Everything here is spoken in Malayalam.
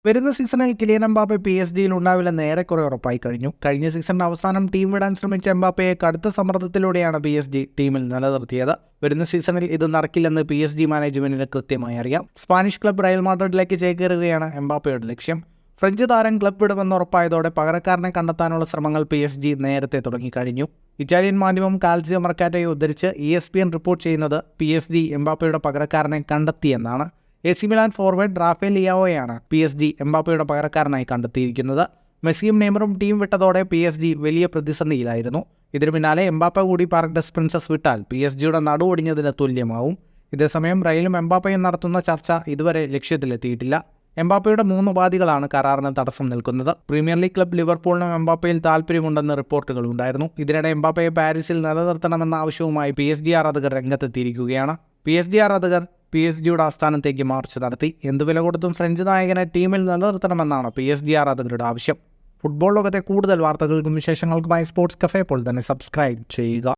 വരുന്ന സീസണിൽ കിലിയൻ എംബാപ്പെ PSG-യിൽ ഉണ്ടാവില്ലെന്ന് ഏറെക്കുറെ ഉറപ്പായി കഴിഞ്ഞു. കഴിഞ്ഞ സീസണിന്റെ അവസാനം ടീം വിടാൻ ശ്രമിച്ച എംബാപ്പയെ കടുത്ത സമ്മർദ്ദത്തിലൂടെയാണ് PSG ടീമിൽ നിലനിർത്തിയത്. വരുന്ന സീസണിൽ ഇത് നടക്കില്ലെന്ന് PSG മാനേജ്മെന്റിന് കൃത്യമായി അറിയാം. സ്പാനിഷ് ക്ലബ് റയൽ മാഡ്രിഡിലേക്ക് ചേക്കേറുകയാണ് എംബാപ്പയുടെ ലക്ഷ്യം. ഫ്രഞ്ച് താരം ക്ലബ് വിടുമെന്ന് ഉറപ്പായതോടെ പകരക്കാരനെ കണ്ടെത്താനുള്ള ശ്രമങ്ങൾ PSG നേരത്തെ തുടങ്ങിക്കഴിഞ്ഞു. ഇറ്റാലിയൻ മാധ്യമം കാൽസിയോ മെർക്കാറ്റോയെ ഉദ്ധരിച്ച് ESPN റിപ്പോർട്ട് ചെയ്യുന്നത് PSG എംബാപ്പയുടെ പകരക്കാരനെ കണ്ടെത്തിയെന്നാണ്. AC മിലാൻ ഫോർവേഡ് റാഫേൽ ലിയാവോയാണ് PSG എംബാപ്പയുടെ പകരക്കാരനായി കണ്ടെത്തിയിരിക്കുന്നത്. മെസ്സിയും നെയ്മറും ടീം വിട്ടതോടെ PSG വലിയ പ്രതിസന്ധിയിലായിരുന്നു. ഇതിനു പിന്നാലെ എംബാപ്പ കൂടി പാർക്ക് ഡെസ് പ്രിൻസസ് വിട്ടാൽ PSG-യുടെ നടുവൊടിഞ്ഞതിന് തുല്യമാവും. ഇതേസമയം റയലും എംബാപ്പയും നടത്തുന്ന ചർച്ച ഇതുവരെ ലക്ഷ്യത്തിലെത്തിയിട്ടില്ല. എംബാപ്പയുടെ 3 ഉപാധികളാണ് കരാറിന് തടസ്സം നിൽക്കുന്നത്. പ്രീമിയർ ലീഗ് ക്ലബ് ലിവർപൂളിനും എംബാപ്പയിൽ താൽപ്പര്യമുണ്ടെന്ന് റിപ്പോർട്ടുകൾ ഉണ്ടായിരുന്നു. ഇതിനിടെ എംബാപ്പയെ പാരീസിൽ നിലനിർത്തണമെന്ന ആവശ്യവുമായി PSG ആരാധകർ രംഗത്തെത്തിയിരിക്കുകയാണ്. PSG ആരാധകർ PSG-യുടെ ആസ്ഥാനത്തേക്ക് മാർച്ച് നടത്തി. എന്തു വില കൊടുത്തും ഫ്രഞ്ച് നായകനെ ടീമിൽ നിലനിർത്തണമെന്നാണ് PSG ആരാധകരുടെ ആവശ്യം. ഫുട്ബോൾ ലോകത്തെ കൂടുതൽ വാർത്തകൾക്കും വിശേഷങ്ങൾക്കുമായി സ്പോർട്സ് കഫേ ഇപ്പോൾ തന്നെ സബ്സ്ക്രൈബ് ചെയ്യുക.